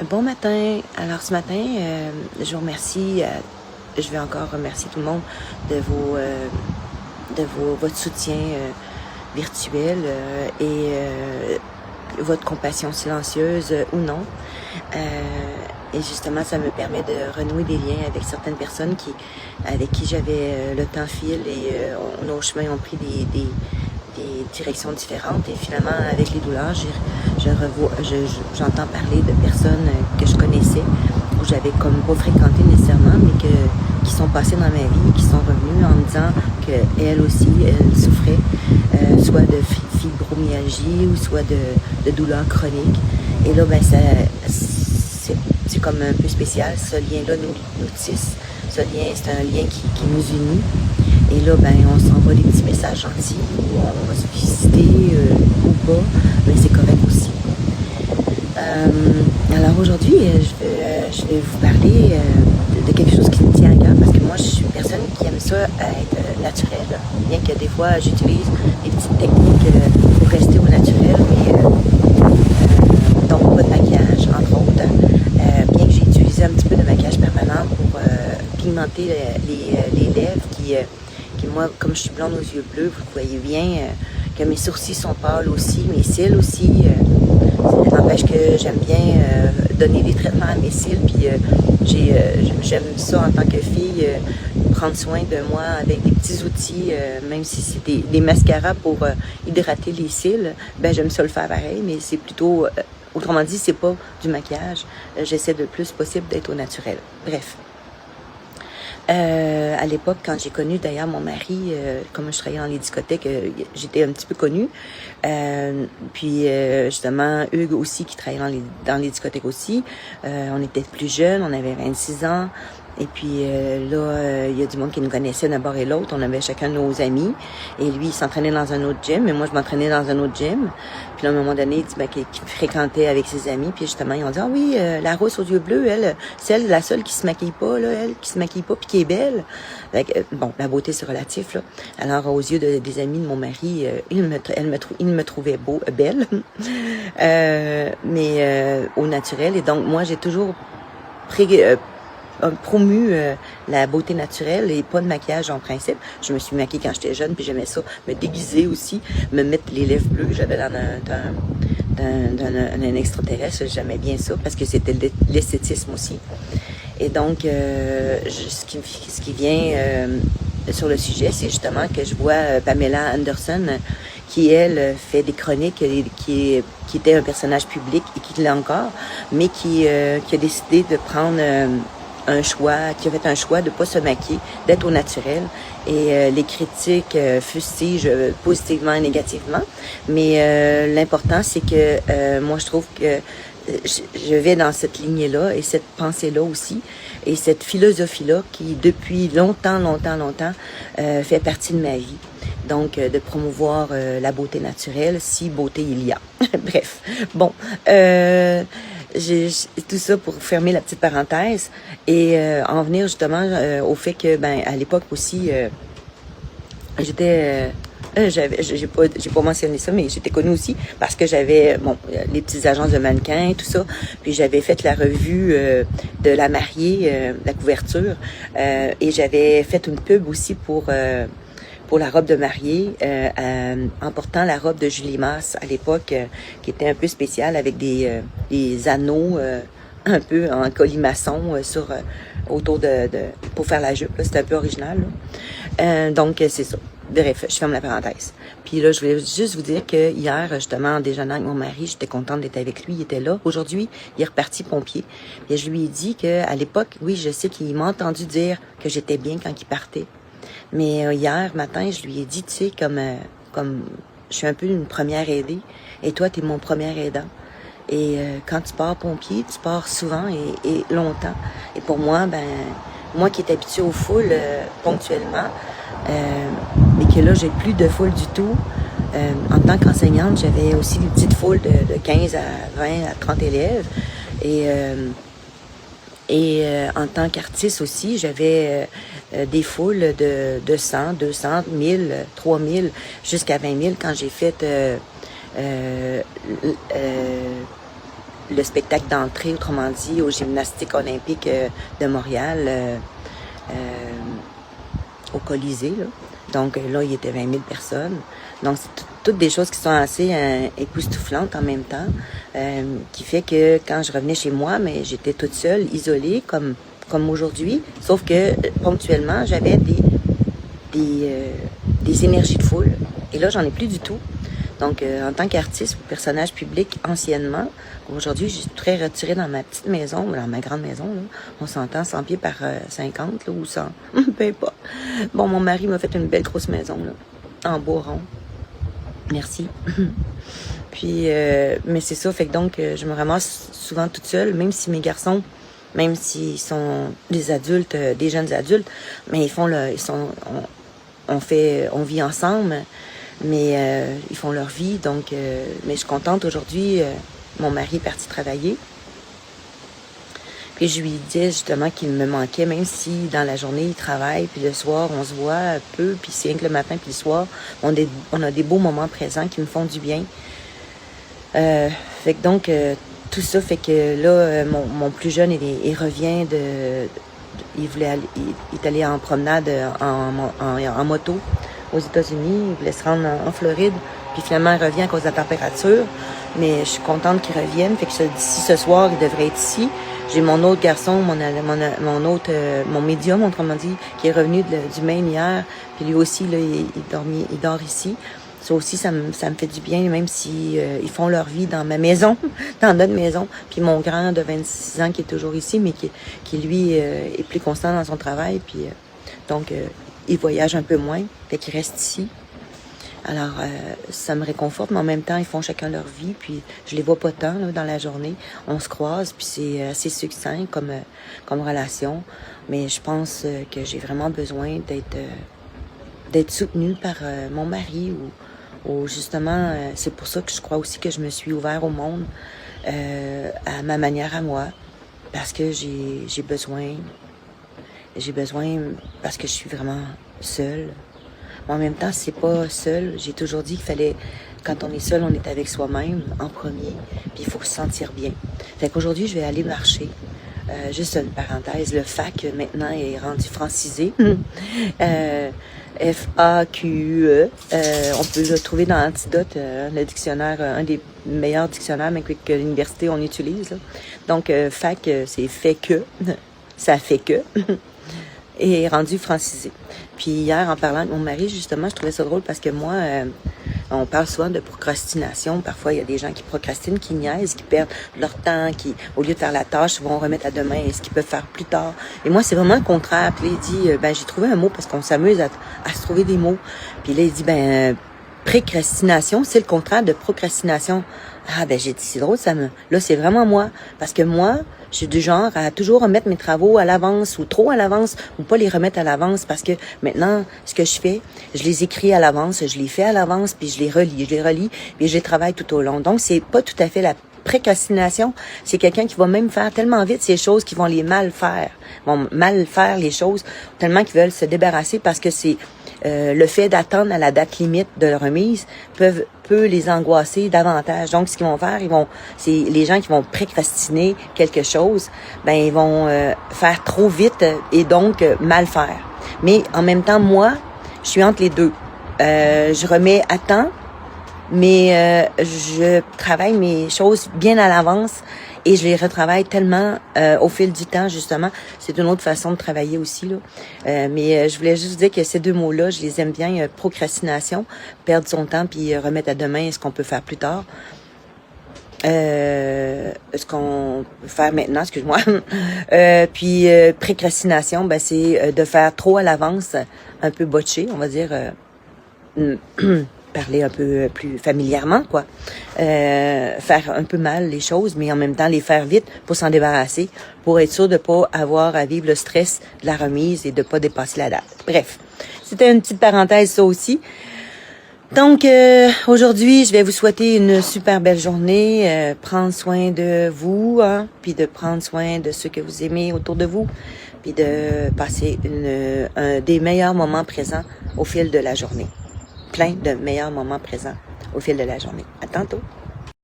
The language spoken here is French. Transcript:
Bon matin. Alors ce matin, je vous remercie, je vais encore remercier tout le monde de votre soutien virtuel et votre compassion silencieuse ou non. Et justement, ça me permet de renouer des liens avec certaines personnes avec qui j'avais le temps file et nos chemins ont pris des directions différentes. Et finalement, avec les douleurs, j'entends parler de personnes que je connaissais, où j'avais comme pas fréquenté nécessairement, mais qui sont passées dans ma vie, qui sont revenues en me disant qu'elles aussi, elles souffraient soit de fibromyalgie ou soit de douleurs chroniques. Et là, ben, c'est comme un peu spécial. Ce lien-là nous tisse. Ce lien, c'est un lien qui nous unit. Et là, ben, on s'envoie des petits messages gentils, on va se visiter ou pas, mais c'est correct aussi. Alors aujourd'hui, je vais vous parler de quelque chose qui me tient à cœur, parce que moi, je suis une personne qui aime ça être naturelle, bien que des fois, j'utilise des petites techniques pour rester au naturel, mais donc pas de maquillage, entre autres, bien que j'ai utilisé un petit peu de maquillage permanent pour pigmenter les lèvres qui moi, comme je suis blonde aux yeux bleus, vous voyez bien que mes sourcils sont pâles aussi, mes cils aussi. Ça n'empêche que j'aime bien donner des traitements à mes cils, puis j'aime ça en tant que fille, prendre soin de moi avec des petits outils, même si c'est des mascaras pour hydrater les cils, ben j'aime ça le faire pareil, mais c'est plutôt, autrement dit, c'est pas du maquillage. J'essaie le plus possible d'être au naturel. Bref. À l'époque, quand j'ai connu d'ailleurs mon mari, comme je travaillais dans les discothèques, j'étais un petit peu connue. Puis justement, Hugues aussi, qui travaillait dans les discothèques aussi. On était plus jeunes, on avait 26 ans. Et puis là, il y a du monde qui nous connaissait d'un bord et l'autre. On avait chacun nos amis. Et lui, il s'entraînait dans un autre gym. Et moi, je m'entraînais dans un autre gym. Puis là, à un moment donné, il dit qu'il fréquentait avec ses amis. Puis justement, ils ont dit, ah oui, la rousse aux yeux bleus, elle, c'est la seule qui se maquille pas, là, elle, qui se maquille pas, puis qui est belle. Bon, la beauté, c'est relatif, là. Alors, aux yeux des amis de mon mari, il me trouvait belle. Mais au naturel. Et donc, moi, j'ai toujours promu la beauté naturelle et pas de maquillage en principe. Je me suis maquillée quand j'étais jeune, puis j'aimais ça, me déguiser aussi, me mettre les lèvres bleues. J'avais l'air d'un extraterrestre, j'aimais bien ça, parce que c'était l'esthétisme aussi. Et donc, ce qui vient sur le sujet, c'est justement que je vois Pamela Anderson, qui, elle, fait des chroniques, qui était un personnage public et qui l'est encore, mais qui a décidé de prendre qui a fait un choix de ne pas se maquiller, d'être au naturel. Et les critiques fustigent positivement et négativement. Mais l'important, c'est que moi, je trouve que je vais dans cette lignée-là et cette pensée-là aussi. Et cette philosophie-là qui, depuis longtemps, fait partie de ma vie. Donc, de promouvoir la beauté naturelle, si beauté il y a. Bref, bon. J'ai tout ça pour fermer la petite parenthèse et en venir justement au fait que, ben, à l'époque aussi, j'ai pas mentionné ça, mais j'étais connue aussi parce que j'avais, bon, les petites agences de mannequins, tout ça, puis j'avais fait la revue de la mariée, la couverture, et j'avais fait une pub aussi pour la robe de mariée, en portant la robe de Julie Masse à l'époque, qui était un peu spéciale avec des anneaux un peu en colimaçon autour pour faire la jupe. C'était un peu original. Donc, c'est ça. Bref, je ferme la parenthèse. Puis là, je voulais juste vous dire que hier, justement, en déjeunant avec mon mari, j'étais contente d'être avec lui, il était là. Aujourd'hui, il est reparti pompier. Et je lui ai dit qu'à l'époque, oui, je sais qu'il m'a entendu dire que j'étais bien quand il partait. Mais hier matin, je lui ai dit, tu sais, comme je suis un peu une première aidée, et toi, tu es mon premier aidant. Et quand tu pars pompier, tu pars souvent et longtemps. Et pour moi, ben, moi qui est habituée aux foules ponctuellement, mais que là, j'ai plus de foule du tout. En tant qu'enseignante, j'avais aussi des petites foules de 15 à 20 à 30 élèves. Et en tant qu'artiste aussi, j'avais des foules de 100, 200, 1000, 3000, jusqu'à 20 000 quand j'ai fait le spectacle d'entrée, autrement dit, au gymnastique olympique de Montréal, au Colisée. Là. Donc là, il y était 20 000 personnes. Donc, c'est toutes des choses qui sont assez époustouflantes en même temps, qui fait que quand je revenais chez moi, mais j'étais toute seule, isolée, comme aujourd'hui, sauf que ponctuellement, j'avais des énergies de foule. Et là, j'en ai plus du tout. Donc, en tant qu'artiste ou personnage public anciennement, aujourd'hui, je suis très retirée dans ma petite maison, dans ma grande maison. Là. On s'entend 100 pieds par 50 là, ou 100, peu importe. Bon, mon mari m'a fait une belle grosse maison là, en bois rond. Merci. Puis, mais c'est ça, fait que donc, je me ramasse souvent toute seule, même si mes garçons, même s'ils sont des adultes, des jeunes adultes, mais ils font on vit ensemble, mais ils font leur vie, donc, mais je suis contente aujourd'hui, mon mari est parti travailler. Puis je lui disais justement qu'il me manquait, même si dans la journée il travaille, puis le soir on se voit un peu, puis c'est rien que le matin puis le soir, on a des beaux moments présents qui me font du bien. Fait que donc tout ça fait que là mon plus jeune il revient il est allé en promenade en moto aux États-Unis, il voulait se rendre en Floride, puis finalement il revient à cause de la température. Mais je suis contente qu'il revienne, fait que d'ici ce soir il devrait être ici. J'ai mon autre garçon, mon médium, autrement dit, qui est revenu du Maine hier. Puis lui aussi, là, il dort ici. Ça aussi, ça me fait du bien, même si ils font leur vie dans ma maison, dans notre maison. Puis mon grand de 26 ans qui est toujours ici, mais qui lui, est plus constant dans son travail. Puis donc, il voyage un peu moins, fait qu'il reste ici. Alors, ça me réconforte, mais en même temps, ils font chacun leur vie, puis je les vois pas tant là, dans la journée. On se croise, puis c'est assez succinct comme relation. Mais je pense que j'ai vraiment besoin d'être soutenue par mon mari ou justement, c'est pour ça que je crois aussi que je me suis ouvert au monde à ma manière à moi, parce que j'ai besoin parce que je suis vraiment seule. Mais en même temps, c'est pas seul. J'ai toujours dit qu'il fallait, quand on est seul, on est avec soi-même en premier. Puis il faut se sentir bien. Fait qu'aujourd'hui, je vais aller marcher. Juste une parenthèse, le FAQ maintenant est rendu francisé. F-A-Q-E. On peut le trouver dans Antidote, le dictionnaire, un des meilleurs dictionnaires même que l'université on utilise. Là. Donc, FAQ, c'est fait que. Ça fait que. Et rendu francisé. Puis hier, en parlant de mon mari, justement, je trouvais ça drôle parce que moi, on parle souvent de procrastination. Parfois, il y a des gens qui procrastinent, qui niaisent, qui perdent leur temps, qui, au lieu de faire la tâche, vont remettre à demain ce qu'ils peuvent faire plus tard. Et moi, c'est vraiment le contraire. Puis là, il dit, j'ai trouvé un mot parce qu'on s'amuse à se trouver des mots. Puis là, il dit, précrastination, c'est le contraire de procrastination. Ah, j'ai dit, c'est drôle, là, c'est vraiment moi. Parce que moi, je suis du genre à toujours remettre mes travaux à l'avance ou trop à l'avance ou pas les remettre à l'avance parce que maintenant, ce que je fais, je les écris à l'avance, je les fais à l'avance puis je les relis, puis je les travaille tout au long. Donc, c'est pas tout à fait la précrastination. C'est quelqu'un qui va même faire tellement vite ces choses qu'ils vont les mal faire. Vont mal faire les choses tellement qu'ils veulent se débarrasser parce que c'est le fait d'attendre à la date limite de la remise peut les angoisser davantage. Donc, ce qu'ils vont faire, c'est les gens qui vont précrastiner quelque chose, ils vont faire trop vite et donc mal faire. Mais en même temps, moi, je suis entre les deux. Je remets à temps, mais je travaille mes choses bien à l'avance et je les retravaille tellement au fil du temps, justement. C'est une autre façon de travailler aussi, là. Mais je voulais juste dire que ces deux mots-là, je les aime bien. Procrastination, perdre son temps puis remettre à demain ce qu'on peut faire plus tard. Ce qu'on peut faire maintenant, excuse-moi. Puis précrastination, c'est de faire trop à l'avance, un peu botché, on va dire. Parler un peu plus familièrement, quoi. Faire un peu mal les choses, mais en même temps les faire vite pour s'en débarrasser, pour être sûr de pas avoir à vivre le stress de la remise et de pas dépasser la date. Bref, c'était une petite parenthèse, ça aussi. Donc, aujourd'hui, je vais vous souhaiter une super belle journée, prendre soin de vous, puis de prendre soin de ceux que vous aimez autour de vous, puis de passer des meilleurs moments présents au fil de la journée. Plein de meilleurs moments présents au fil de la journée. À tantôt!